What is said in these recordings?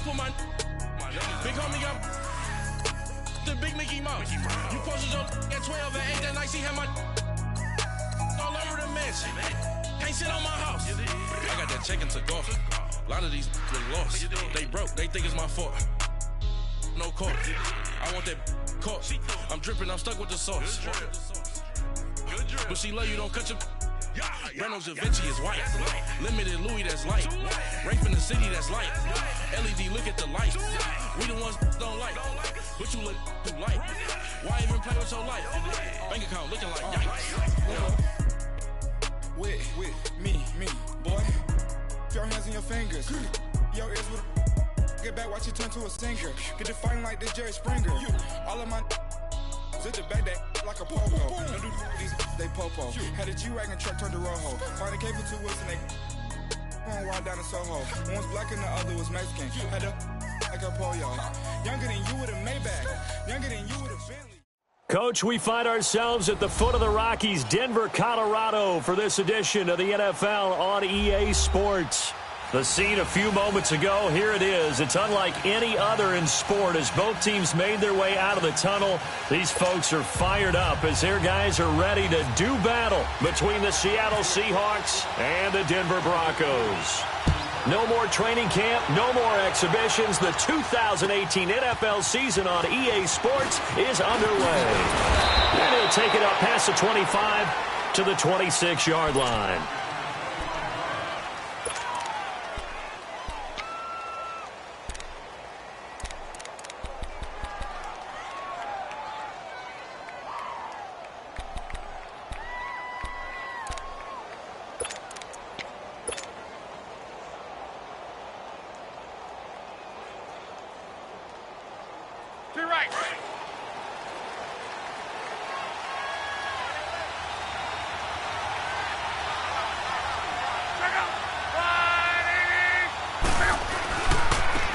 put my big homie up. The big Mickey Mouse. You posted your at 12 at 8 that night. She had my all over the mess. Can't sit on my house. I got that check and took off. A lot of these been lost. They broke. They think it's my fault. No court. I want that court. I'm dripping. I'm stuck with the sauce. But she love you. Don't cut your. Breno Javinci is white. Limited Louis, that's light. Rape in the city, that's light. LED, look at the light. We the ones don't like. But you look too light. Why even play with your life? Bank account looking like yikes. With me, boy. Your hands in your fingers. Your ears with a get back, watch you turn to a singer. Get to fighting like this Jerry Springer. All of my sit the back that like a popo. Don't do these they popo. Had a G-Wagon truck turned to Rojo. Find a cable 2 wheels and they going wild down in Soho. One was black and the other was Mexican. Had a like a pollo. Younger than you with a Maybach. Younger than you with a Bentley. Coach, we find ourselves at the foot of the Rockies, Denver, Colorado, for this edition of the NFL on EA Sports. The scene a few moments ago, here it is. It's unlike any other in sport as both teams made their way out of the tunnel. These folks are fired up as their guys are ready to do battle between the Seattle Seahawks and the Denver Broncos. No more training camp, no more exhibitions. The 2018 NFL season on EA Sports is underway. And he'll take it up past the 25 to the 26-yard line.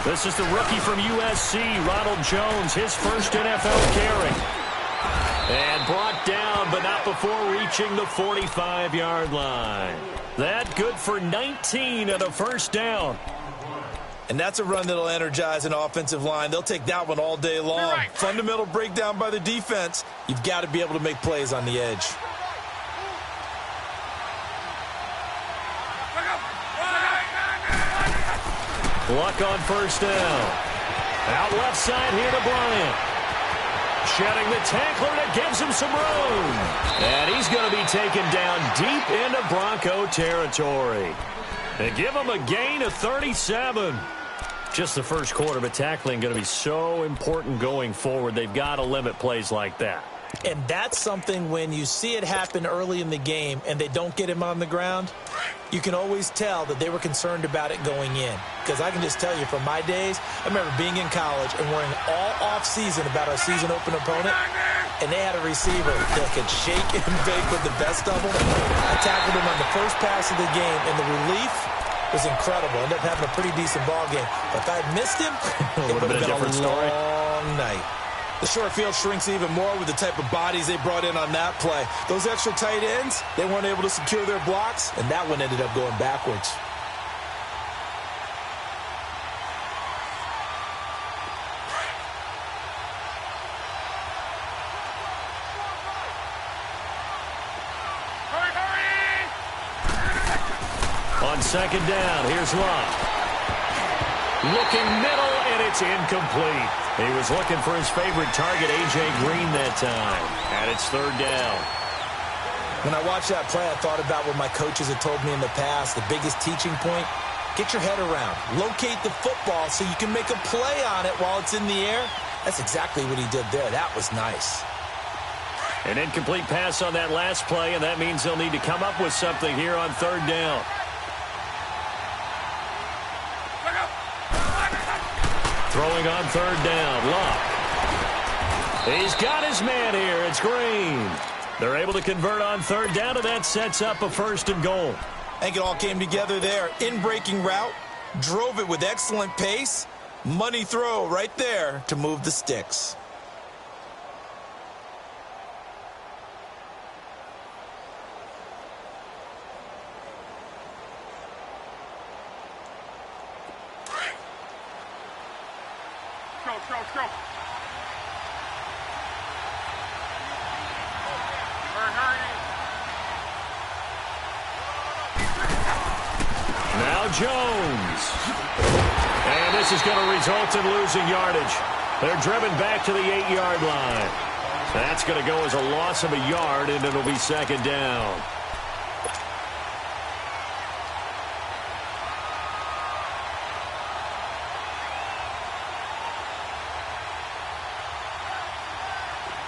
This is the rookie from USC, Ronald Jones, his first NFL carry. And brought down, but not before reaching the 45-yard line. That good for 19 and a first down. And that's a run that'll energize an offensive line. They'll take that one all day long. Fundamental breakdown by the defense. You've got to be able to make plays on the edge. Luck on first down. Out left side here to Bryant. Shedding the tackler that gives him some room. And he's going to be taken down deep into Bronco territory. They give him a gain of 37. Just the first quarter, but tackling going to be so important going forward. They've got to limit plays like that. And that's something when you see it happen early in the game and they don't get him on the ground, you can always tell that they were concerned about it going in. Because I can just tell you from my days, I remember being in college and worrying all off-season about our season opener opponent, and they had a receiver that could shake and bake with the best of them. I tackled him on the first pass of the game, and the relief was incredible. Ended up having a pretty decent ball game. But if I had missed him, it would have been a long night. The short field shrinks even more with the type of bodies they brought in on that play. Those extra tight ends, they weren't able to secure their blocks, and that one ended up going backwards. On second down, here's Love. Looking middle, and it's incomplete. He was looking for his favorite target, A.J. Green, that time. And it's third down. When I watched that play, I thought about what my coaches had told me in the past. The biggest teaching point, get your head around. Locate the football so you can make a play on it while it's in the air. That's exactly what he did there. That was nice. An incomplete pass on that last play, and that means they'll need to come up with something here on third down. Throwing on third down, Luck. He's got his man here. It's Green. They're able to convert on third down, and that sets up a first and goal. I think it all came together there. In-breaking route, drove it with excellent pace. Money throw right there to move the sticks. go. Hurry. Now Jones. And this is going to result in losing yardage. They're driven back to the 8-yard line. That's going to go as a loss of a yard, and it'll be second down.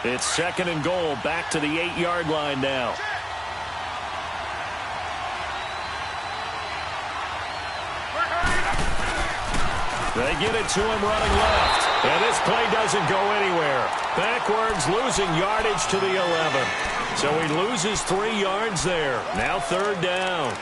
It's second and goal, back to the 8-yard line now. They get it to him running left. And this play doesn't go anywhere. Backwards, losing yardage to the 11. So he loses 3 yards there. Now third down.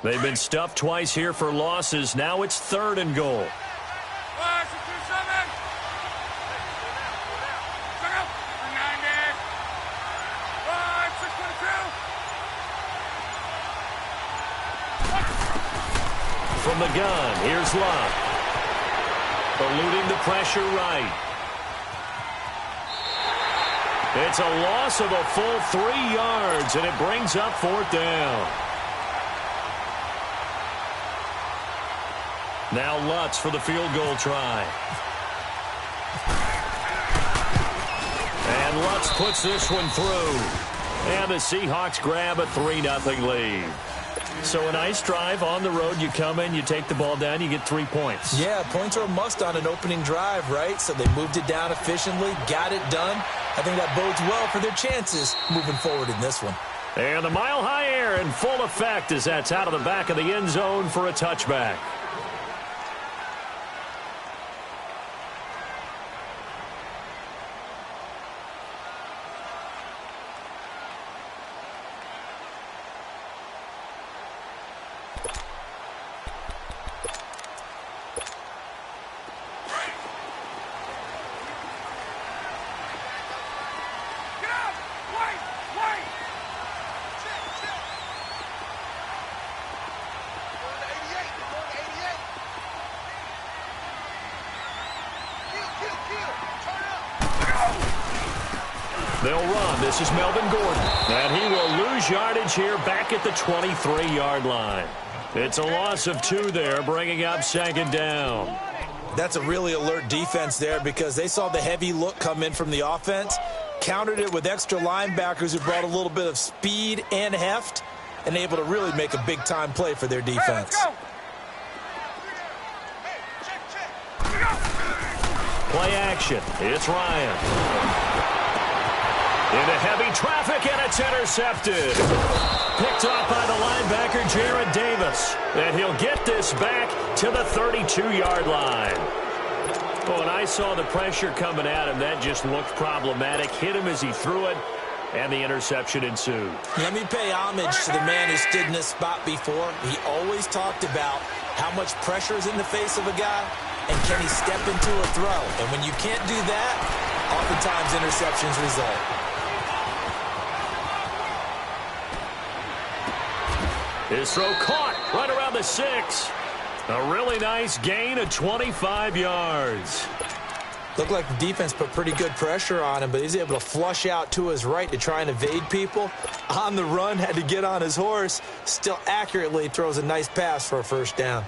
They've been stuffed twice here for losses. Now it's third and goal. From the gun, here's Love. Eluding the pressure right. It's a loss of a full 3 yards, and it brings up fourth down. Now Lutz for the field goal try. And Lutz puts this one through. And the Seahawks grab a 3-0 lead. So a nice drive on the road. You come in, you take the ball down, you get 3 points. Yeah, points are a must on an opening drive, right? So they moved it down efficiently, got it done. I think that bodes well for their chances moving forward in this one. And the mile-high air in full effect as that's out of the back of the end zone for a touchback. They'll run. This is Melvin Gordon. And he will lose yardage here back at the 23-yard line. It's a loss of 2 there, bringing up second down. That's a really alert defense there because they saw the heavy look come in from the offense, countered it with extra linebackers who brought a little bit of speed and heft, and able to really make a big-time play for their defense. Play action. It's Ryan. Into heavy traffic, and it's intercepted. Picked off by the linebacker, Jared Davis. And he'll get this back to the 32-yard line. Oh, and I saw the pressure coming at him. That just looked problematic. Hit him as he threw it, and the interception ensued. Let me pay homage to the man who stood in this spot before. He always talked about how much pressure is in the face of a guy, and can he step into a throw. And when you can't do that, oftentimes interceptions result. His throw caught right around the 6. A really nice gain of 25 yards. Looked like the defense put pretty good pressure on him, but he's able to flush out to his right to try and evade people. On the run, had to get on his horse. Still accurately throws a nice pass for a first down.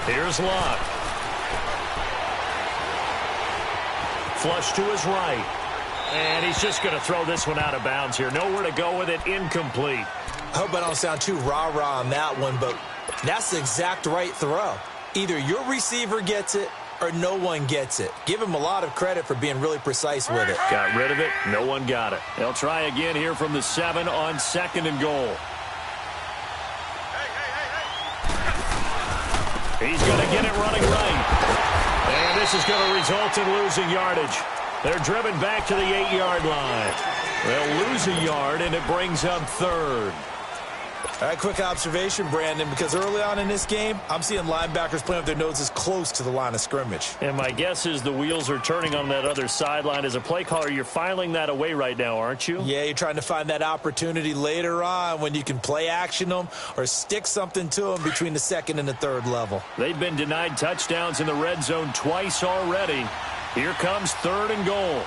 Here's Locke. Flush to his right. And he's just going to throw this one out of bounds here. Nowhere to go with it. Incomplete. I hope I don't sound too rah-rah on that one, but that's the exact right throw. Either your receiver gets it or no one gets it. Give him a lot of credit for being really precise with it. Got rid of it. No one got it. They'll try again here from the 7 on 2nd and goal. He's going to get it running right. And this is going to result in losing yardage. They're driven back to the 8-yard line. They'll lose a yard, and it brings up 3rd. All right, quick observation, Brandon, because early on in this game, I'm seeing linebackers playing with their noses close to the line of scrimmage. And my guess is the wheels are turning on that other sideline. As a play caller, you're filing that away right now, aren't you? Yeah, you're trying to find that opportunity later on when you can play action them or stick something to them between the 2nd and the 3rd level. They've been denied touchdowns in the red zone twice already. Here comes 3rd and goal.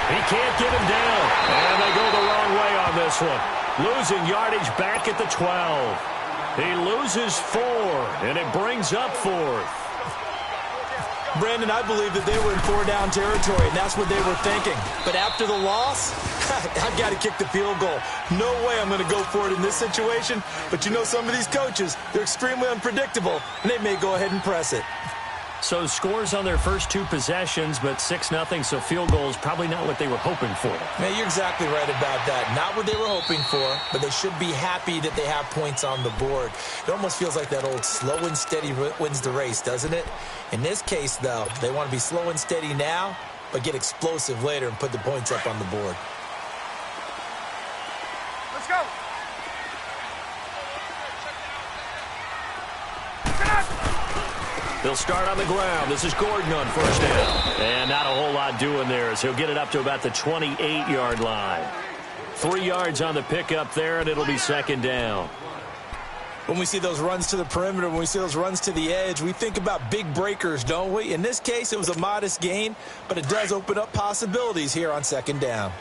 He can't get him down. And they go the wrong way on this one. Losing yardage back at the 12. He loses 4, and it brings up 4th. Brandon, I believe that they were in 4-down territory, and that's what they were thinking. But after the loss, I've got to kick the field goal. No way I'm going to go for it in this situation. But you know some of these coaches, they're extremely unpredictable, and they may go ahead and press it. So scores on their first 2 possessions, but 6-0, so field goals probably not what they were hoping for. Man, you're exactly right about that. Not what they were hoping for, but they should be happy that they have points on the board. It almost feels like that old slow and steady wins the race, doesn't it? In this case, though, they want to be slow and steady now, but get explosive later and put the points up on the board. Let's go. They'll start on the ground. This is Gordon on 1st down. And not a whole lot doing there as he'll get it up to about the 28-yard line. 3 yards on the pickup there, and it'll be 2nd down. When we see those runs to the perimeter, when we see those runs to the edge, we think about big breakers, don't we? In this case, it was a modest gain, but it does open up possibilities here on 2nd down.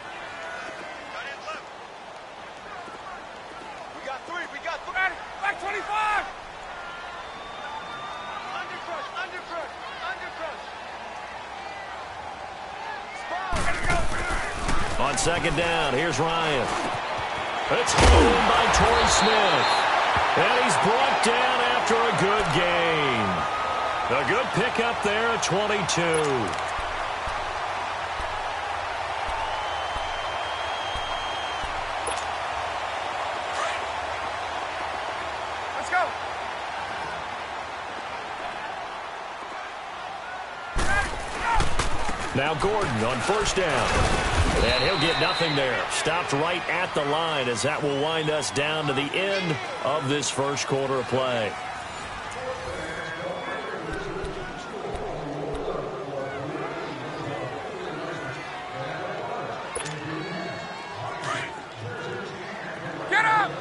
We got 3. Back 25. On 2nd down, here's Ryan. It's home by Torrey Smith. And he's brought down after a good gain. A good pickup there at 22. Let's go. Now Gordon on 1st down. And he'll get nothing there. Stopped right at the line as that will wind us down to the end of this first quarter of play. Get up!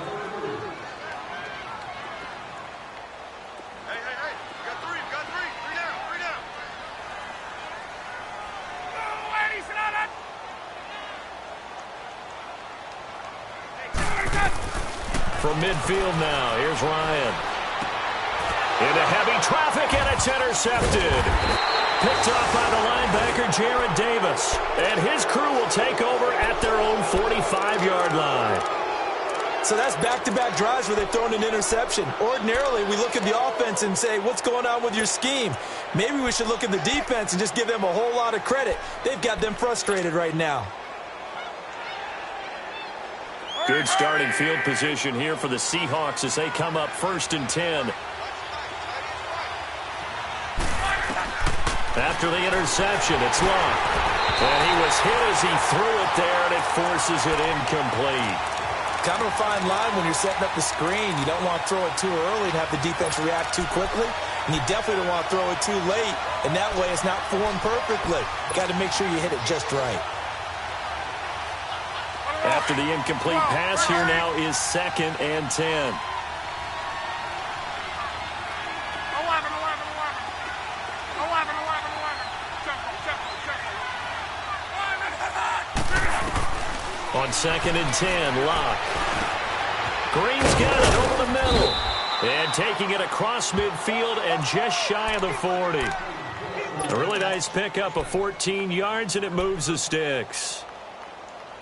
Hey. We got 3. 3 down. No, Eddie, sit down. From midfield now, here's Ryan. Into heavy traffic, and it's intercepted. Picked off by the linebacker, Jared Davis. And his crew will take over at their own 45-yard line. So that's back-to-back drives where they've thrown an interception. Ordinarily, we look at the offense and say, what's going on with your scheme? Maybe we should look at the defense and just give them a whole lot of credit. They've got them frustrated right now. Good starting field position here for the Seahawks as they come up 1st and 10. After the interception, it's long. And he was hit as he threw it there, and it forces it incomplete. Kind of a fine line when you're setting up the screen. You don't want to throw it too early and have the defense react too quickly. And you definitely don't want to throw it too late. And that way it's not formed perfectly. Got to make sure you hit it just right. After the incomplete pass, here now is 2nd and 10. 11. On 2nd and 10, Locke. Green's got it over the middle. And taking it across midfield and just shy of the 40. A really nice pickup of 14 yards, and it moves the sticks.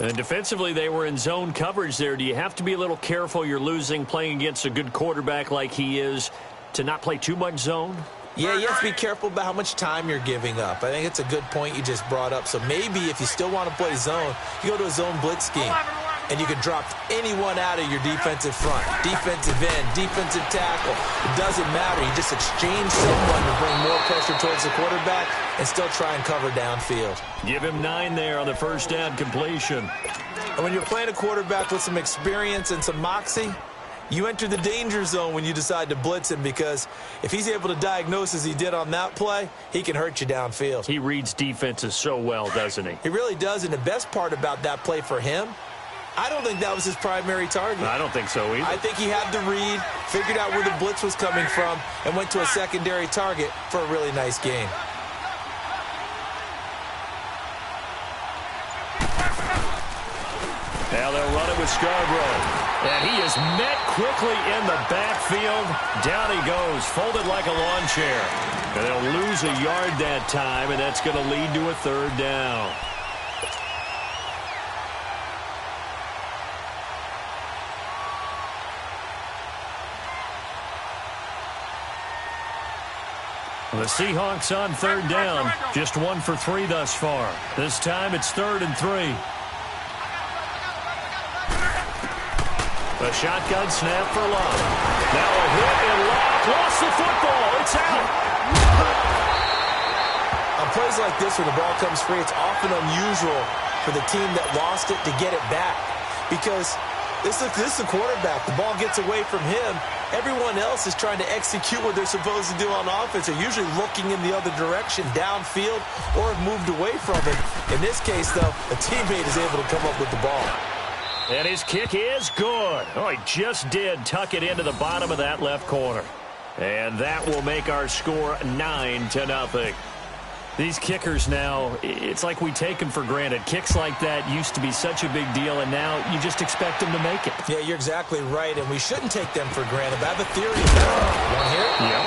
And defensively, they were in zone coverage there. Do you have to be a little careful? You're losing playing against a good quarterback like he is. to not play too much zone? Yeah, you have to be careful about how much time you're giving up. I think it's a good point you just brought up. So maybe if you still want to play zone, you go to a zone blitz scheme. And you can drop anyone out of your defensive front. Defensive end, defensive tackle. It doesn't matter. You just exchange someone to bring more pressure towards the quarterback and still try and cover downfield. Give him 9 there on the first down completion. And when you're playing a quarterback with some experience and some moxie, you enter the danger zone when you decide to blitz him, because if he's able to diagnose as he did on that play, he can hurt you downfield. He reads defenses so well, doesn't he? He really does, and the best part about that play for him, I don't think that was his primary target. I don't think so either. I think he had the read, figured out where the blitz was coming from, and went to a secondary target for a really nice gain. Now they'll run it with Scarborough. And he is met quickly in the backfield. Down he goes, folded like a lawn chair. And they'll lose a yard that time, and that's going to lead to a third down. The Seahawks on third down. Just 1 for 3 thus far. This time it's 3rd and 3. The shotgun snap for Love. Now a hit and Love lost the football. It's out. On plays like this where the ball comes free, it's often unusual for the team that lost it to get it back, because this is the quarterback. The ball gets away from him. Everyone else is trying to execute what they're supposed to do on offense. They're usually looking in the other direction, downfield, or have moved away from it. In this case, though, a teammate is able to come up with the ball. And his kick is good. Oh, he just did tuck it into the bottom of that left corner. And that will make our score 9-0. These kickers now, it's like we take them for granted. Kicks like that used to be such a big deal, and now you just expect them to make it. Yeah, you're exactly right, and we shouldn't take them for granted. But I have a theory about it. Want to hear it? Yeah.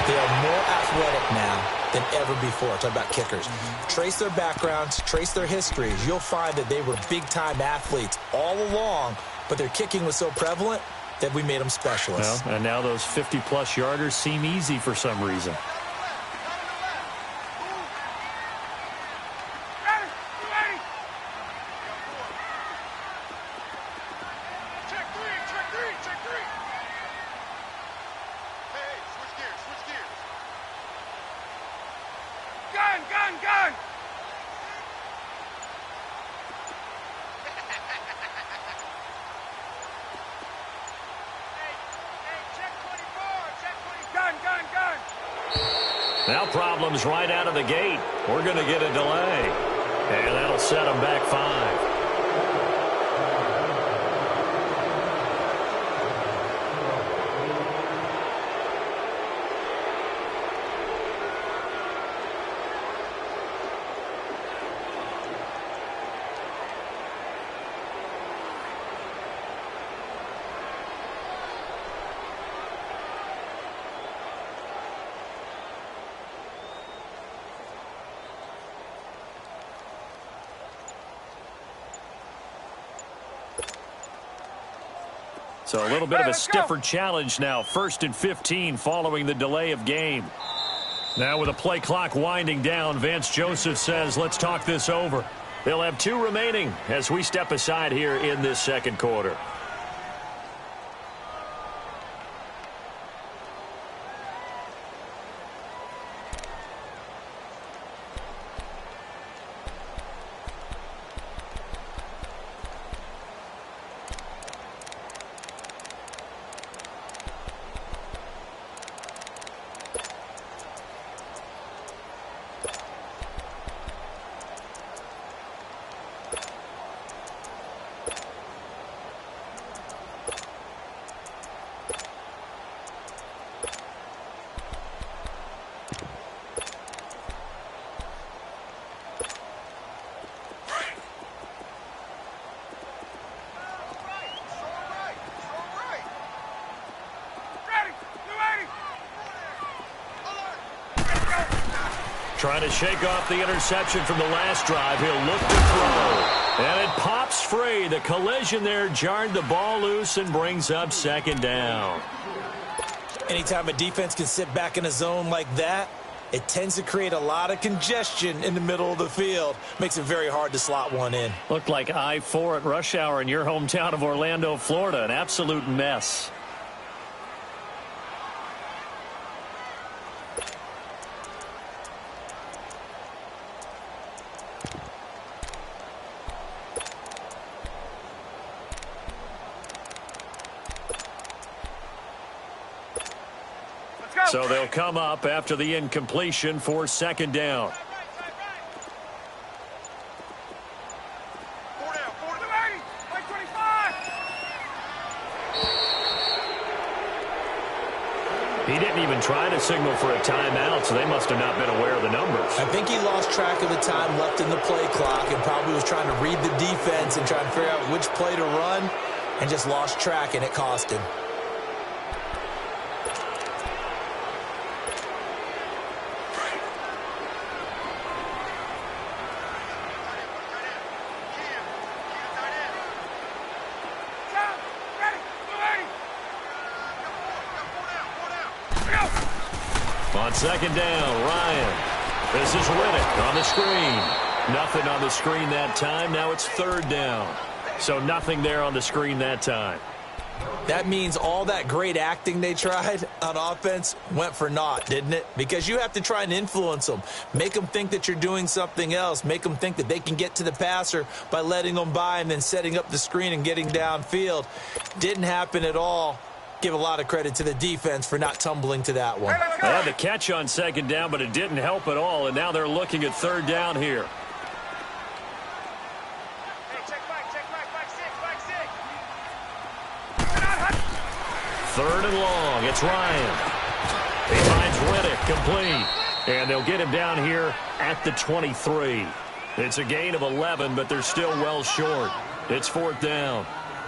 They are more athletic now than ever before. Talk about kickers. Trace their backgrounds, trace their histories. You'll find that they were big-time athletes all along, but their kicking was so prevalent that we made them specialists. Well, and now those 50-plus yarders seem easy for some reason. Gun! Now problems right out of the gate. We're going to get a delay. And that'll set them back 5. So a little bit of a stiffer challenge now. 1st and 15 following the delay of game. Now with the play clock winding down, Vance Joseph says, let's talk this over. They'll have 2 remaining as we step aside here in this second quarter. Trying to shake off the interception from the last drive. He'll look to throw. And it pops free. The collision there jarred the ball loose and brings up 2nd down. Anytime a defense can sit back in a zone like that, it tends to create a lot of congestion in the middle of the field. Makes it very hard to slot one in. Looked like I-4 at rush hour in your hometown of Orlando, Florida. An absolute mess. So they'll come up after the incompletion for second down. He didn't even try to signal for a timeout, so they must have not been aware of the numbers. I think he lost track of the time left in the play clock and probably was trying to read the defense and trying to figure out which play to run and just lost track, and it cost him. On second down, Ryan. This is Riddick on the screen. Nothing on the screen that time. Now it's third down. So nothing there on the screen that time. That means all that great acting they tried on offense went for naught, didn't it? Because you have to try and influence them. Make them think that you're doing something else. Make them think that they can get to the passer by letting them by and then setting up the screen and getting downfield. Didn't happen at all. Give a lot of credit to the defense for not tumbling to that one. They had the catch on second down, but it didn't help at all, and now they're looking at third down here. Third and long. It's Ryan. He finds Riddick complete, and they'll get him down here at the 23. It's a gain of 11, but they're still well short. It's fourth down.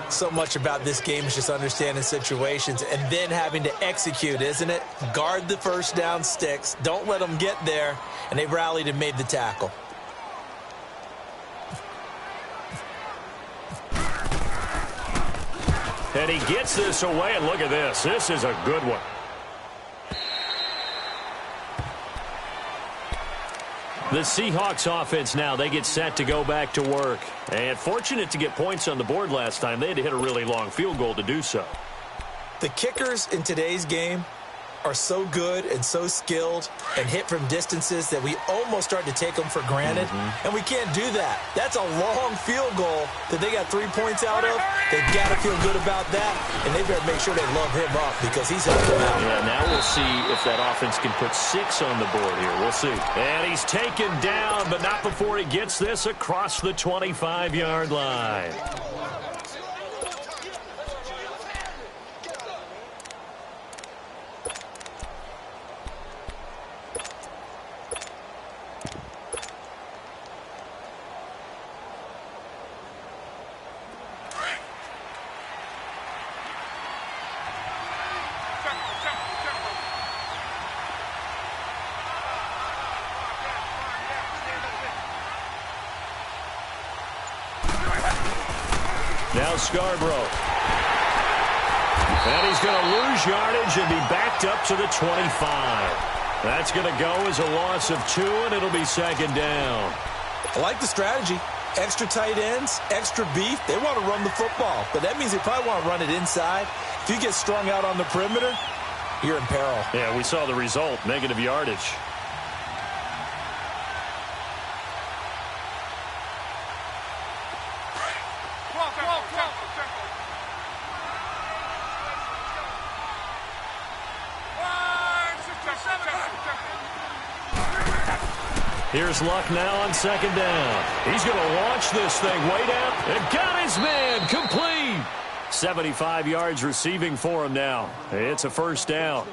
So much about this game is just understanding situations and then having to execute, isn't it? Guard the first down sticks. Don't let them get there. And they rallied and made the tackle. And he gets this away, and look at this. This is a good one. The Seahawks offense now, they get set to go back to work. And fortunate to get points on the board last time. They had to hit a really long field goal to do so. The kickers in today's game are so good and so skilled and hit from distances that we almost start to take them for granted. And we can't do that. That's a long field goal that they got 3 points out of. They've got to feel good about that, and they better make sure they love him up because he's helped them out. Yeah, now we'll see if that offense can put 6 on the board here. We'll see. And he's taken down, but not before he gets this across the 25-yard line. Now Scarborough. And he's going to lose yardage and be backed up to the 25. That's going to go as a loss of 2, and it'll be second down. I like the strategy. Extra tight ends, extra beef. They want to run the football, but that means they probably want to run it inside. If you get strung out on the perimeter, you're in peril. Yeah, we saw the result, negative yardage. Here's Luck now on second down. He's going to launch this thing way down and got his man complete. 75 yards receiving for him now. It's a first down.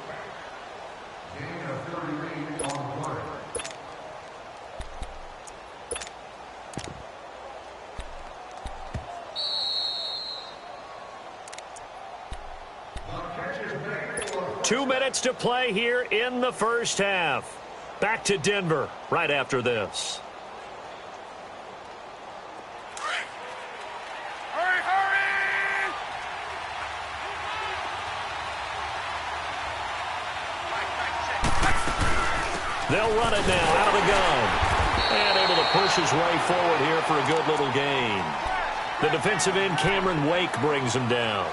Two minutes to play here in the first half. Back to Denver right after this. They'll run it now out of the gun. And able to push his way forward here for a good little gain. The defensive end, Cameron Wake, brings him down.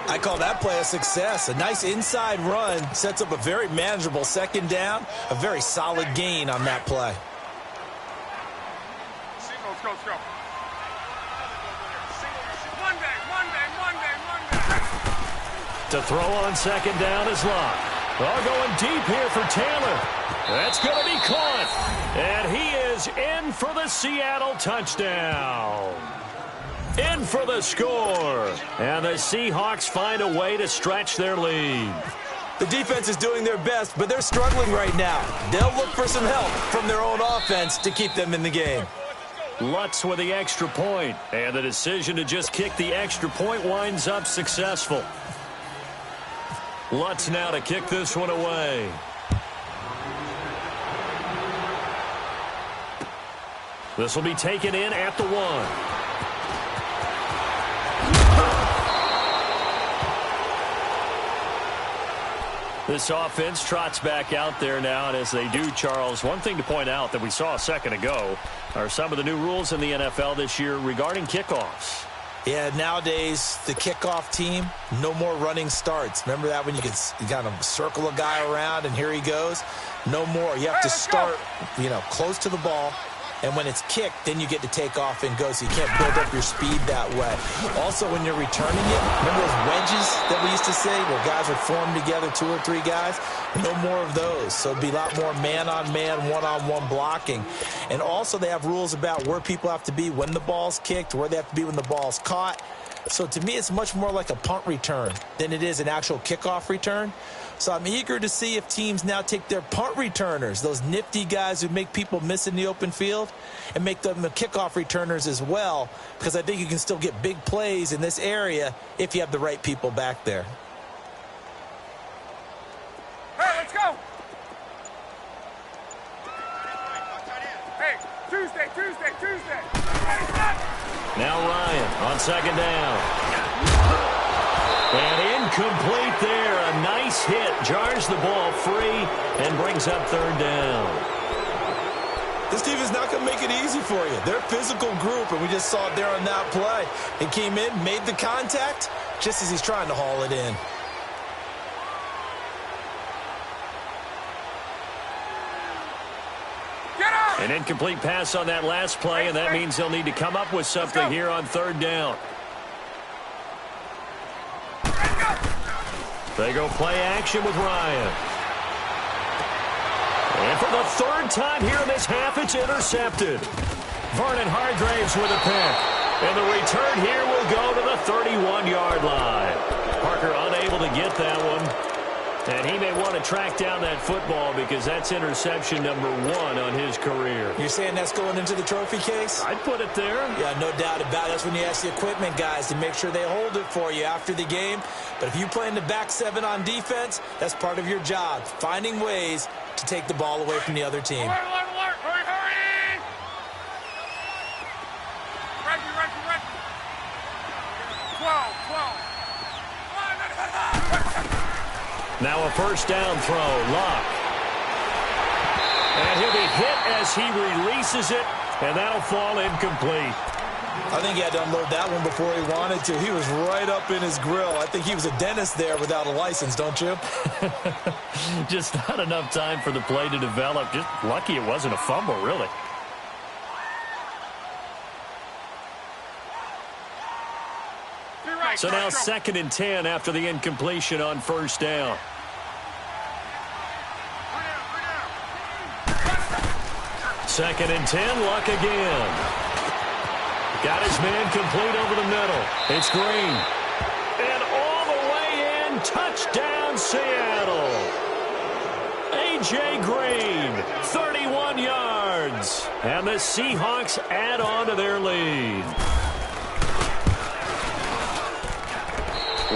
I call that play a success. A nice inside run sets up a very manageable second down. A very solid gain on that play. Let's go. To throw on second down is Locke. All going deep here for Taylor. That's going to be caught. And he is in for the Seattle touchdown. In for the score. And the Seahawks find a way to stretch their lead. The defense is doing their best, but they're struggling right now. They'll look for some help from their own offense to keep them in the game. Lutz with the extra point. And the decision to just kick the extra point winds up successful. Lutz now to kick this one away. This will be taken in at the 1. This offense trots back out there now, and as they do, Charles, one thing to point out that we saw a second ago are some of the new rules in the NFL this year regarding kickoffs. Yeah, nowadays, the kickoff team, no more running starts. Remember that when you could kind of circle a guy around and here he goes? No more. You have to start, close to the ball. And when it's kicked, then you get to take off and go, so you can't build up your speed that way. Also, when you're returning it, remember those wedges that we used to say where guys would form together, 2 or 3 guys? No more of those. So it'd be a lot more man-on-man, one-on-one blocking. And also, they have rules about where people have to be when the ball's kicked, where they have to be when the ball's caught. So to me, it's much more like a punt return than it is an actual kickoff return. So I'm eager to see if teams now take their punt returners, those nifty guys who make people miss in the open field, and make them the kickoff returners as well, because I think you can still get big plays in this area if you have the right people back there. Hey, let's go. Hey, Tuesday. Now Ryan on second down. And incomplete there. A nice hit. Jars the ball free and brings up third down. This team is not going to make it easy for you. They're a physical group, and we just saw it there on that play. He came in, made the contact, just as he's trying to haul it in. An incomplete pass on that last play, and that means they'll need to come up with something here on third down. They go play action with Ryan. And for the third time here in this half, it's intercepted. Vernon Hargraves with a pick. And the return here will go to the 31-yard line. Parker unable to get that one. And he may want to track down that football because that's interception number 1 on his career. You're saying that's going into the trophy case? I'd put it there. Yeah, no doubt about it. That's when you ask the equipment guys to make sure they hold it for you after the game. But if you play in the back 7 on defense, that's part of your job, finding ways to take the ball away from the other team. Alert. Hurry. Ready. 12. Now a first down throw. Locke. And he'll be hit as he releases it, and that'll fall incomplete. I think he had to unload that one before he wanted to. He was right up in his grill. I think he was a dentist there without a license, don't you? Just not enough time for the play to develop. Just lucky it wasn't a fumble, really. So now 2nd and 10 after the incompletion on first down. Second and 10, Luck again. Got his man complete over the middle. It's Green. And all the way in, touchdown Seattle. A.J. Green, 31 yards. And the Seahawks add on to their lead.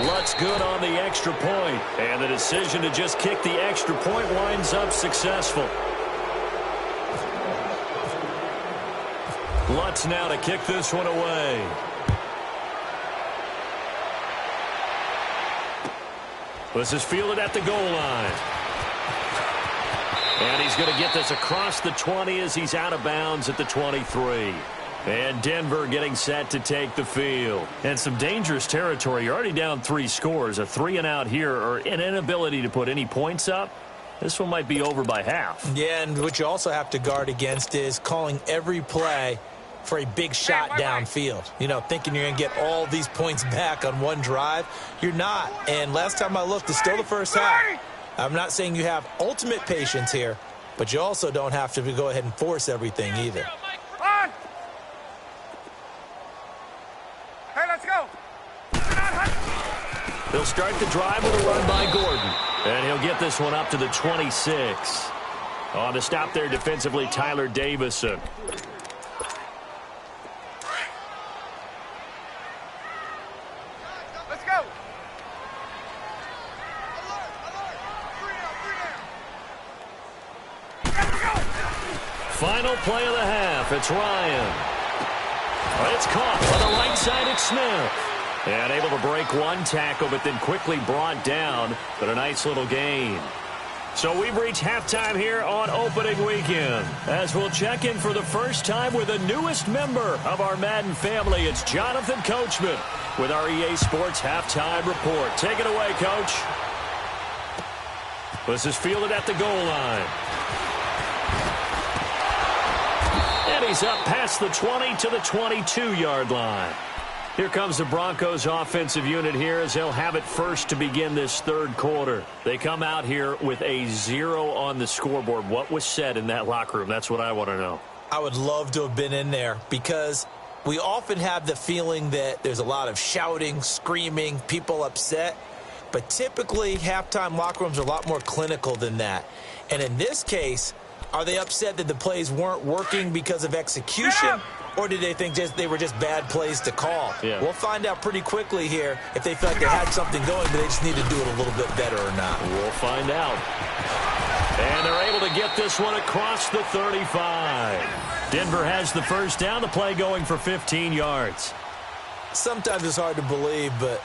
Lutz good on the extra point. And the decision to just kick the extra point winds up successful. Lutz now to kick this one away. This is fielded at the goal line. And he's going to get this across the 20 as he's out of bounds at the 23. And Denver getting set to take the field. And some dangerous territory. You're already down 3 scores. A 3-and-out here, or an inability to put any points up. This one might be over by half. Yeah, and what you also have to guard against is calling every play for a big shot downfield. You know, thinking you're going to get all these points back on one drive. You're not. And last time I looked, it's still the first half. I'm not saying you have ultimate patience here, but you also don't have to go ahead and force everything either. Hey, let's go. He'll start the drive with a run by Gordon. And he'll get this one up to the 26. On the stop there defensively, Tyler Davison. Let's go. Final play of the half. It's Ryan. It's caught on the right side. It's Smith. And able to break one tackle, but then quickly brought down. But a nice little gain. So we've reached halftime here on opening weekend. As we'll check in for the first time with the newest member of our Madden family. It's Jonathan Coachman with our EA Sports Halftime Report. Take it away, Coach. This is fielded at the goal line. And he's up past the 20 to the 22-yard line. Here comes the Broncos offensive unit here as they'll have it first to begin this third quarter. They come out here with a 0 on the scoreboard. What was said in that locker room? That's what I want to know. I would love to have been in there because we often have the feeling that there's a lot of shouting, screaming, people upset. But typically, halftime locker rooms are a lot more clinical than that. And in this case, are they upset that the plays weren't working because of execution? Or did they think they were just bad plays to call? Yeah. We'll find out pretty quickly here if they feel like they had something going, but they just need to do it a little bit better or not. We'll find out. And they're able to get this one across the 35. Denver has the first down. The play going for 15 yards. Sometimes it's hard to believe, but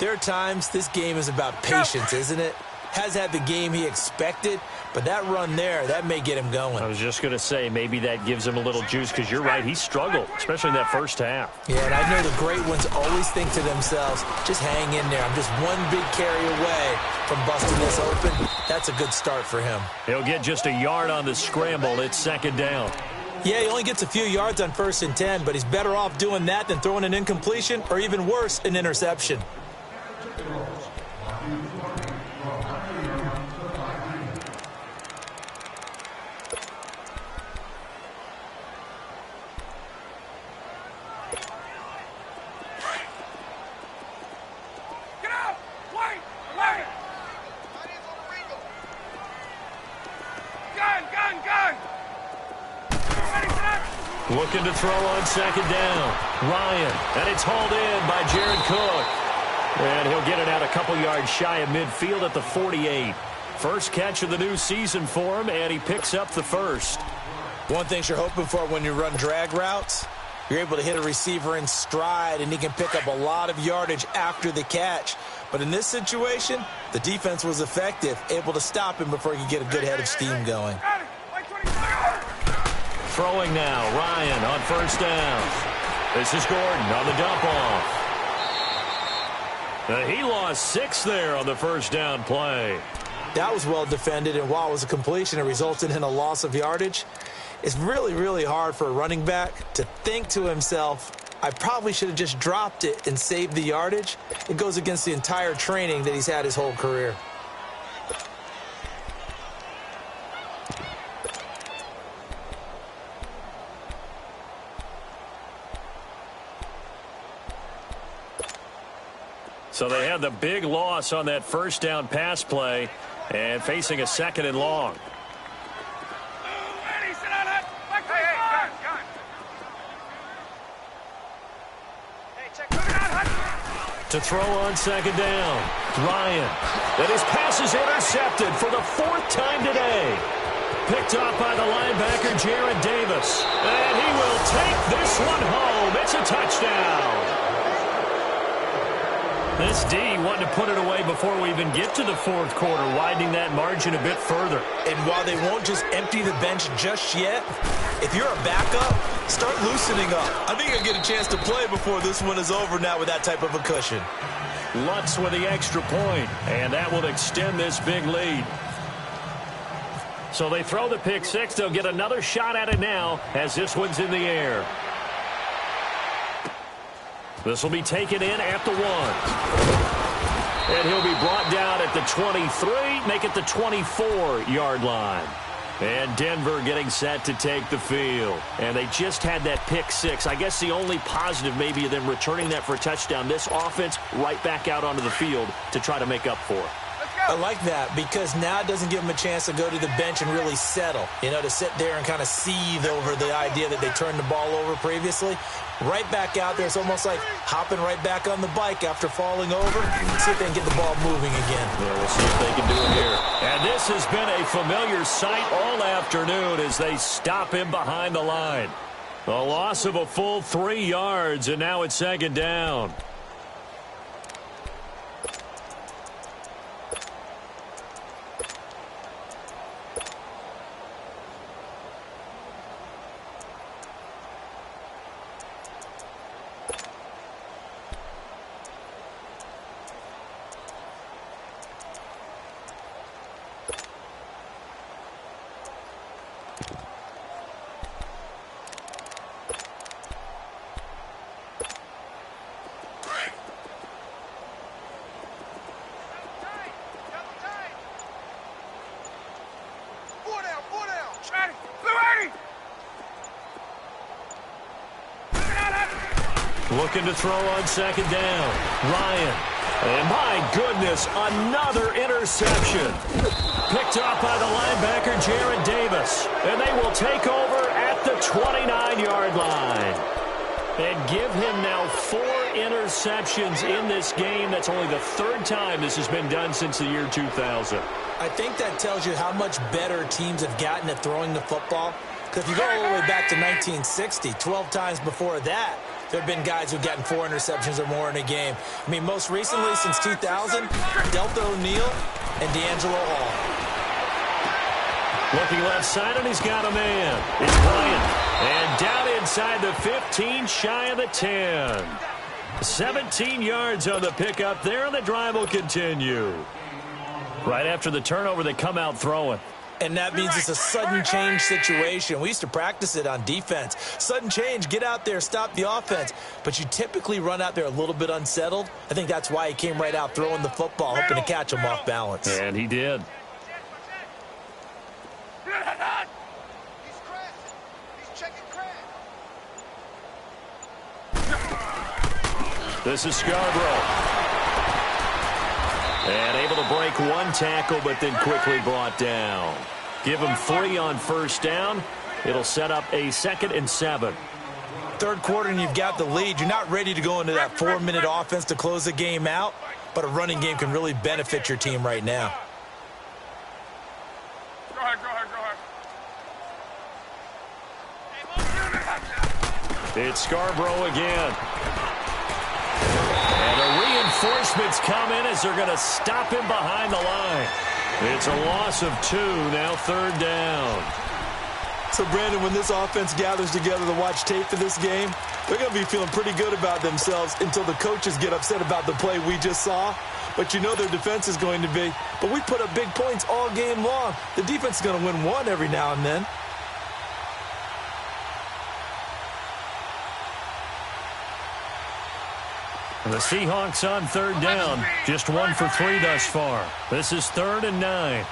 there are times this game is about patience, isn't it? Has had the game he expected, but that run there, that may get him going. I was just going to say, maybe that gives him a little juice because you're right, he struggled, especially in that first half. Yeah, and I know the great ones always think to themselves, just hang in there. I'm just one big carry away from busting this open. That's a good start for him. He'll get just a yard on the scramble. It's second down. Yeah, he only gets a few yards on 1st and 10, but he's better off doing that than throwing an incompletion or even worse, an interception. Looking to throw on second down. Ryan, and it's hauled in by Jared Cook. And he'll get it out a couple yards shy of midfield at the 48. First catch of the new season for him, and he picks up the first. One thing you're hoping for when you run drag routes, you're able to hit a receiver in stride, and he can pick up a lot of yardage after the catch. But in this situation, the defense was effective, able to stop him before he could get a good head of steam going. Throwing now, Ryan on first down. This is Gordon on the dump off. He lost 6 there on the first down play. That was well defended, and while it was a completion, it resulted in a loss of yardage. It's really, really hard for a running back to think to himself, I probably should have just dropped it and saved the yardage. It goes against the entire training that he's had his whole career. So they had the big loss on that first down pass play and facing a 2nd and long. To throw on second down, Ryan. And his pass is intercepted for the 4th time today. Picked off by the linebacker, Jared Davis. And he will take this one home. It's a touchdown. This D wanting to put it away before we even get to the fourth quarter, widening that margin a bit further. And while they won't just empty the bench just yet, if you're a backup, start loosening up. I think you'll get a chance to play before this one is over now with that type of a cushion. Lutz with the extra point, and that will extend this big lead. So they throw the pick six. They'll get another shot at it now as this one's in the air. This will be taken in at the 1. And he'll be brought down at the 23, make it the 24-yard line. And Denver getting set to take the field. And they just had that pick six. I guess the only positive maybe of them returning that for a touchdown. This offense right back out onto the field to try to make up for it. I like that because now it doesn't give them a chance to go to the bench and really settle, to sit there and kind of seethe over the idea that they turned the ball over previously. Right back out there. It's almost like hopping right back on the bike after falling over. See if they can get the ball moving again. Yeah, we'll see if they can do it here. And this has been a familiar sight all afternoon as they stop him behind the line. A loss of a full 3 yards, and now it's second down. Looking to throw on second down. Ryan. And my goodness, another interception. Picked up by the linebacker, Jared Davis. And they will take over at the 29-yard line. And give him now 4 interceptions in this game. That's only the 3rd time this has been done since the year 2000. I think that tells you how much better teams have gotten at throwing the football. Because if you go all the way back to 1960, 12 times before that, there have been guys who've gotten 4 interceptions or more in a game. I mean, most recently, since 2000, Delta O'Neal and D'Angelo Hall. Looking left side, and he's got a man. It's Bryant. And down inside the 15, shy of the 10. 17 yards on the pickup there, and the drive will continue. Right after the turnover, they come out throwing. And that means it's a sudden change situation. We used to practice it on defense. Sudden change, get out there, stop the offense. But you typically run out there a little bit unsettled. I think that's why he came right out throwing the football, hoping to catch him off balance. And he did. This is Scarborough. And able to break 1 tackle, but then quickly brought down. Give him 3 on first down. It'll set up a 2nd and 7. Third quarter and you've got the lead. You're not ready to go into that 4-minute offense to close the game out, but a running game can really benefit your team right now. Go ahead. It's Scarborough again. And the reinforcements come in as they're going to stop him behind the line. It's a loss of 2, now 3rd down. So, Brandon, when this offense gathers together to watch tape for this game, they're going to be feeling pretty good about themselves until the coaches get upset about the play we just saw. But you know their defense is going to be. But we put up big points all game long. The defense is going to win one every now and then. The Seahawks on 3rd down. Just 1 for 3 thus far. This is 3rd and 9.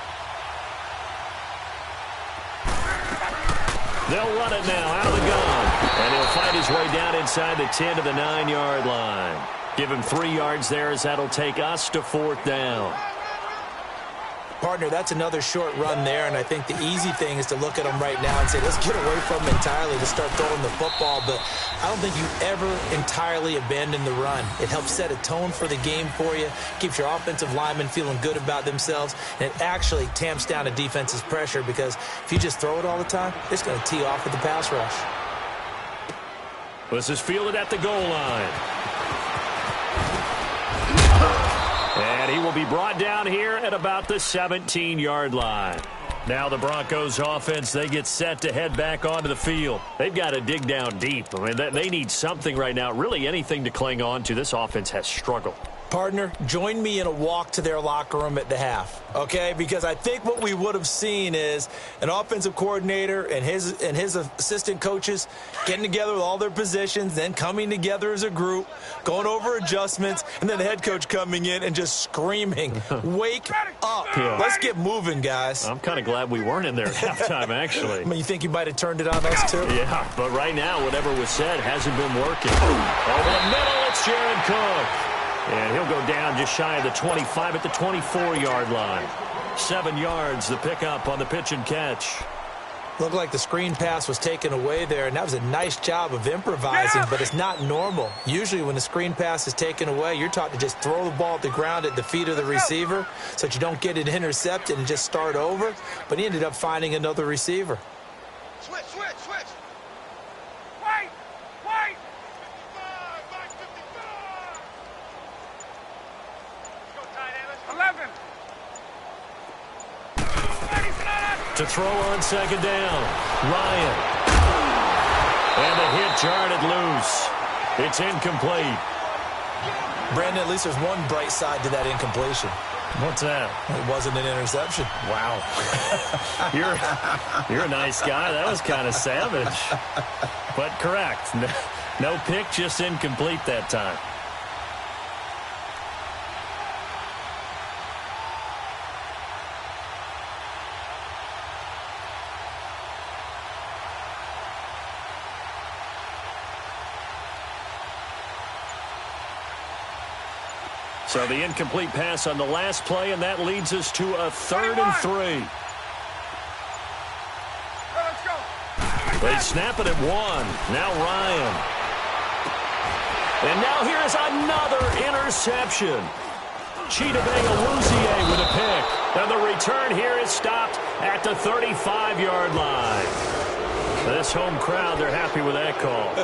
They'll run it now out of the gun. And he'll find his way down inside the 10 to the 9-yard line. Give him 3 yards there as that'll take us to 4th down. Partner, that's another short run there, and I think the easy thing is to look at them right now and say, let's get away from them entirely to start throwing the football. But I don't think you ever entirely abandon the run. It helps set a tone for the game for you, keeps your offensive linemen feeling good about themselves, and it actually tamps down a defense's pressure because if you just throw it all the time, it's going to tee off with the pass rush. This is fielded at the goal line. be brought down here at about the 17-yard line. Now the Broncos offense, they get set to head back onto the field. They've got to dig down deep. I mean, they need something right now, really anything to cling on to. This offense has struggled. Partner, join me in a walk to their locker room at the half, okay? Because I think what we would have seen is an offensive coordinator and his assistant coaches getting together with all their positions, then coming together as a group, going over adjustments, and then the head coach coming in and just screaming, wake up. Yeah. Let's get moving, guys. I'm kind of glad we weren't in there at halftime, actually. I mean, you think you might have turned it on us, too? Yeah, but right now, whatever was said hasn't been working. Over the middle, it's Jared Cook. And he'll go down just shy of the 25 at the 24-yard line. 7 yards, the pickup on the pitch and catch. Looked like the screen pass was taken away there, and that was a nice job of improvising, but it's not normal. Usually when the screen pass is taken away, you're taught to just throw the ball at the ground at the feet of the receiver so that you don't get it intercepted and just start over. But he ended up finding another receiver. Switch. Wait. 11. To throw on second down, Ryan. And the hit jarred it loose. It's incomplete. Brandon, at least there's one bright side to that incompletion. What's that? It wasn't an interception. Wow. You're a nice guy. That was kind of savage. But correct. No pick, just incomplete that time. So the incomplete pass on the last play, and that leads us to a 3rd and 3. Let's go. They snap it at 1. Now Ryan. And now here is another interception. Chidobe Awuzie with a pick. And the return here is stopped at the 35-yard line. This home crowd, they're happy with that call.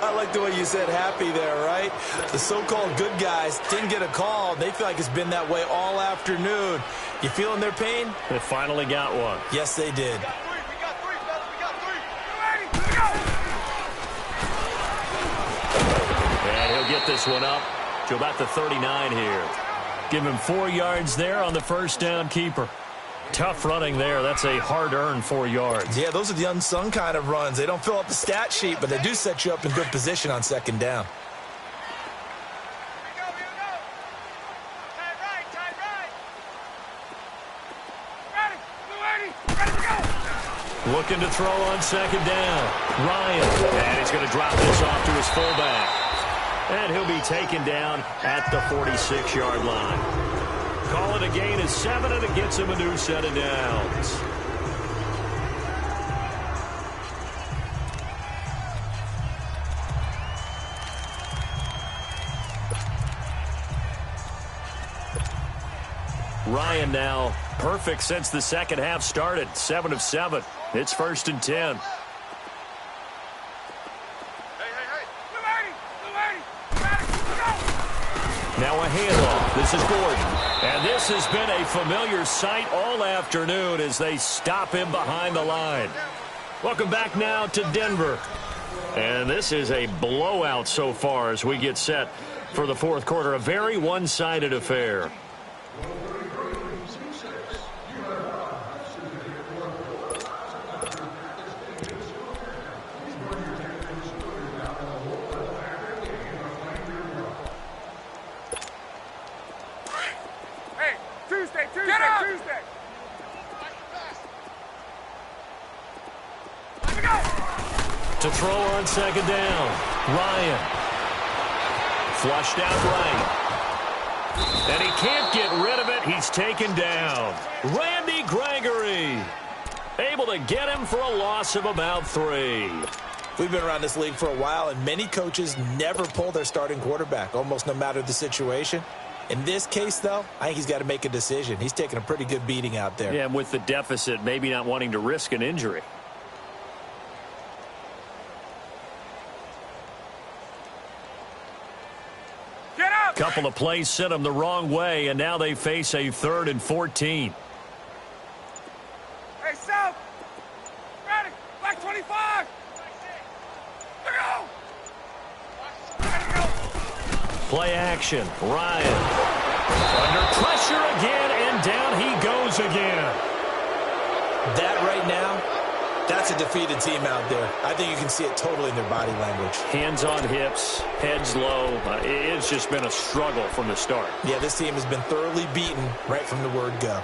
I like the way you said happy there, right? The so-called good guys didn't get a call. They feel like it's been that way all afternoon. You feeling their pain? They finally got one. Yes, they did. We got three, fellas. We got three. You ready? Let's go. And he'll get this one up to about the 39 here. Give him 4 yards there on the first down keeper. Tough running there. That's a hard-earned 4 yards. Yeah, those are the unsung kind of runs. They don't fill up the stat sheet, but they do set you up in good position on second down. Here we go. Tight right. Ready to go. Looking to throw on second down. Ryan. And he's going to drop this off to his fullback. And he'll be taken down at the 46-yard line. Call it a gain of 7, and it gets him a new set of downs. Ryan now perfect since the second half started. 7 of 7. It's 1st and 10. Hey. Ready. Go. Now a handoff. This is Gordon. And this has been a familiar sight all afternoon as they stop him behind the line. Welcome back now to Denver. And this is a blowout so far as we get set for the fourth quarter. A very one-sided affair. Tuesday. To throw on second down, Ryan. Flushed out right. And he can't get rid of it. He's taken down. Randy Gregory able to get him for a loss of about 3. We've been around this league for a while, and many coaches never pull their starting quarterback, almost no matter the situation. In this case, though, I think he's got to make a decision. He's taking a pretty good beating out there. Yeah, and with the deficit, maybe not wanting to risk an injury. couple of plays sent them the wrong way, and now they face a 3rd and 14. Hey, South! Ready! Black 25! Play action. Ryan. Under pressure again, and down he goes again. That right now, that's a defeated team out there. I think you can see it totally in their body language. Hands on hips, heads low. It's just been a struggle from the start. Yeah, this team has been thoroughly beaten right from the word go.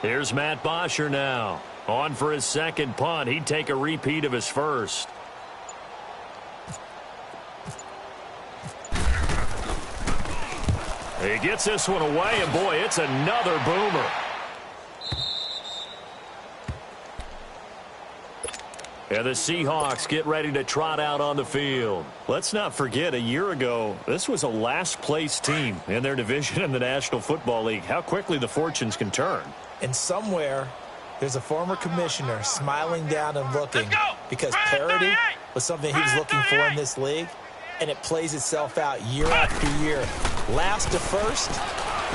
Here's Matt Bosher now. On for his second punt. He'd take a repeat of his first. He gets this one away, and boy, it's another boomer. And the Seahawks get ready to trot out on the field. Let's not forget, a year ago, this was a last-place team in their division in the National Football League. How quickly the fortunes can turn. And somewhere, there's a former commissioner smiling down and looking because parity was something he was looking for in this league, and it plays itself out year after year. Last to first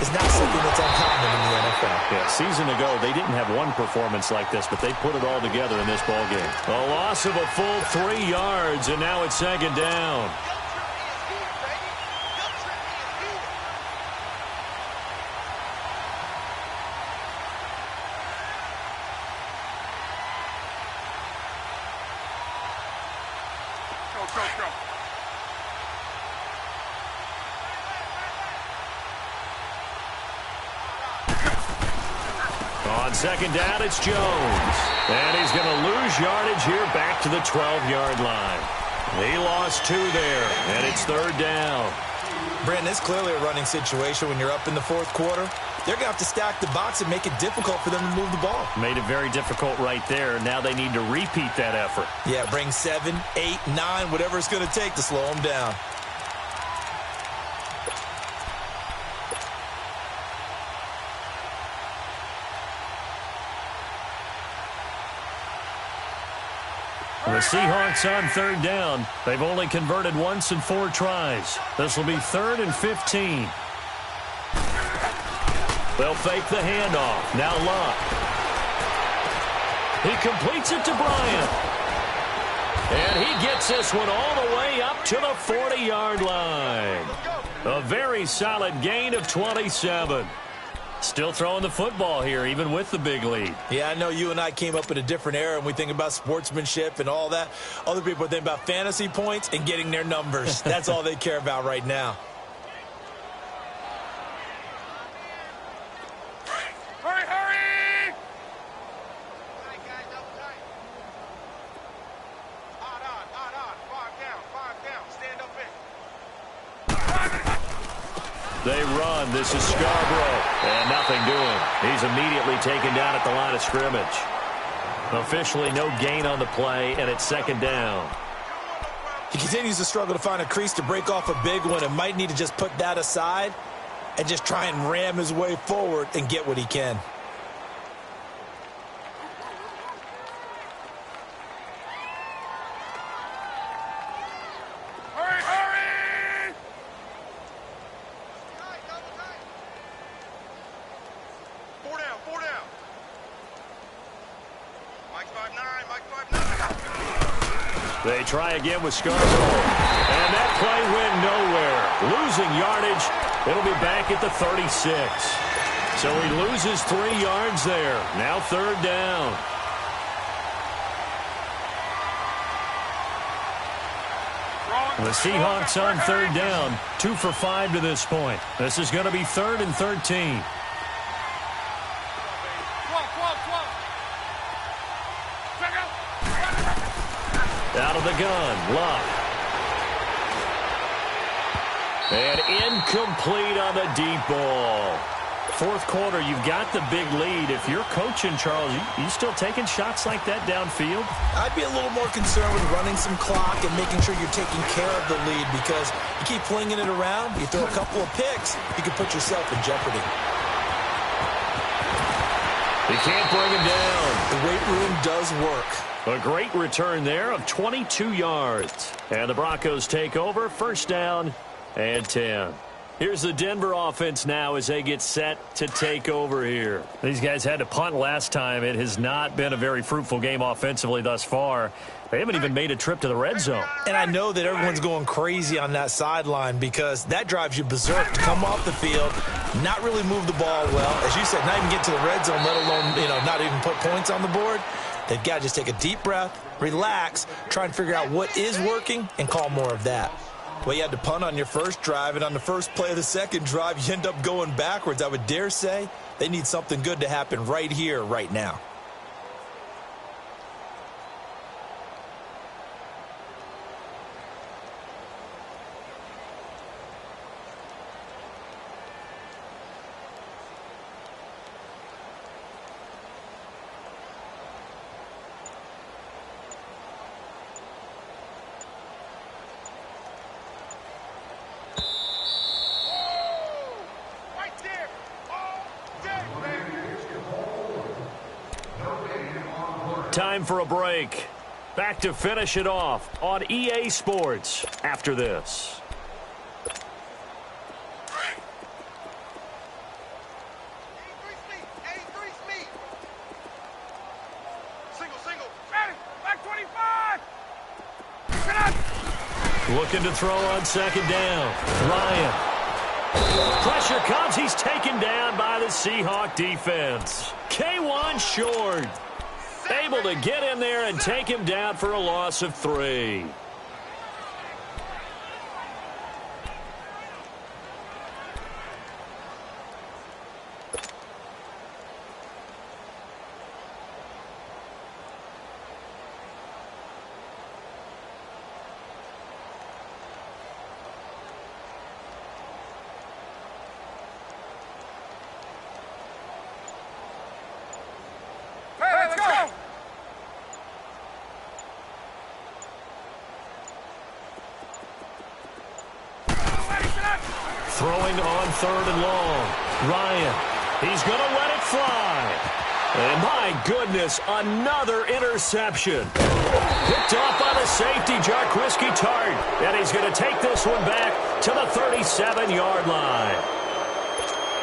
is not something that's uncommon in the NFL. Yeah, season ago, they didn't have one performance like this, but they put it all together in this ballgame. A loss of a full 3 yards, and now it's 2nd down. On 2nd down, it's Jones. And he's going to lose yardage here back to the 12-yard line. He lost 2 there, and it's 3rd down. Brandon, it's clearly a running situation when you're up in the 4th quarter. They're going to have to stack the box and make it difficult for them to move the ball. Made it very difficult right there. Now they need to repeat that effort. Yeah, bring 7, 8, 9, whatever it's going to take to slow them down. The Seahawks on 3rd down. They've only converted once in 4 tries. This will be 3rd and 15. They'll fake the handoff. Now Luck. He completes it to Bryant. And he gets this one all the way up to the 40-yard line. A very solid gain of 27. Still throwing the football here, even with the big lead. Yeah, I know you and I came up in a different era, and we think about sportsmanship and all that. Other people think about fantasy points and getting their numbers. That's all they care about right now. Hurry, hurry! Hard on. 5 down. Stand up in. They run. This is Scarborough. And nothing doing. He's immediately taken down at the line of scrimmage. Officially no gain on the play, and it's 2nd down. He continues to struggle to find a crease to break off a big one and might need to just put that aside and just try and ram his way forward and get what he can. They try again with Scarborough. And that play went nowhere. Losing yardage. It'll be back at the 36. So he loses 3 yards there. Now 3rd down. The Seahawks on 3rd down. 2 for 5 to this point. This is going to be 3rd and 13. Out of the gun, Luck. And incomplete on the deep ball. 4th quarter, you've got the big lead. If you're coaching, Charles, you still taking shots like that downfield? I'd be a little more concerned with running some clock and making sure you're taking care of the lead, because you keep flinging it around, you throw a couple of picks, you can put yourself in jeopardy. He can't bring him down. The weight room does work. A great return there of 22 yards. And the Broncos take over, first down and 10. Here's the Denver offense now as they get set to take over here. These guys had to punt last time. It has not been a very fruitful game offensively thus far. They haven't even made a trip to the red zone. And I know that everyone's going crazy on that sideline because that drives you berserk to come off the field, not really move the ball well. As you said, not even get to the red zone, let alone, not even put points on the board. They've got to just take a deep breath, relax, try and figure out what is working, and call more of that. Well, you had to punt on your first drive, and on the first play of the second drive, you end up going backwards. I would dare say they need something good to happen right here, right now. Time for a break. Back to finish it off on EA Sports after this. Looking to throw on second down. Ryan. Pressure comes. He's taken down by the Seahawk defense. K1 short. Able to get in there and take him down for a loss of 3. Throwing on third and long. Ryan. He's going to let it fly. And my goodness, another interception. Picked off by the safety, Jarquiski Tart. And he's going to take this one back to the 37-yard line.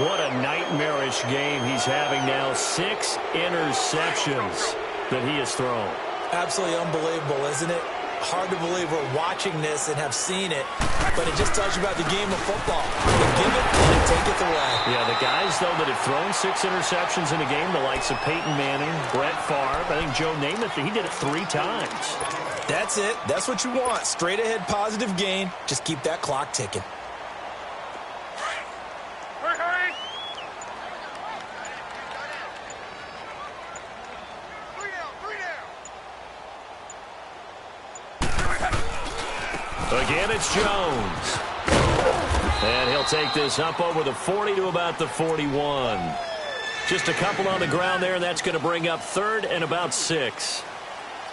What a nightmarish game he's having now. 6 interceptions that he has thrown. Absolutely unbelievable, isn't it? Hard to believe we're watching this and have seen it, but it just tells you about the game of football. They give it and they take it away. Yeah, the guys, though, that have thrown 6 interceptions in a game, the likes of Peyton Manning, Brett Favre, I think Joe Namath, he did it 3 times. That's it. That's what you want. Straight ahead, positive gain. Just keep that clock ticking. Again, it's Jones. And he'll take this up over the 40 to about the 41. Just a couple on the ground there, and that's going to bring up third and about 6.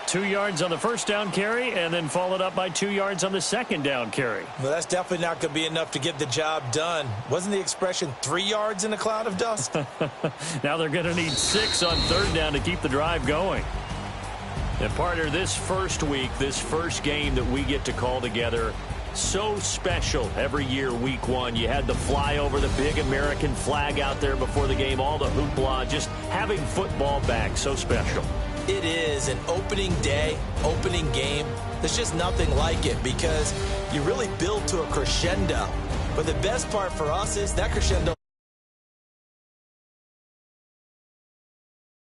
2 yards on the first down carry, and then followed up by 2 yards on the second down carry. Well, that's definitely not going to be enough to get the job done. Wasn't the expression 3 yards in a cloud of dust? Now they're going to need 6 on third down to keep the drive going. And partner, this first week, this first game that we get to call together, so special every year, week 1. You had the flyover, the big American flag out there before the game, all the hoopla, just having football back, so special. It is an opening day, opening game. There's just nothing like it because you really build to a crescendo. But the best part for us is that crescendo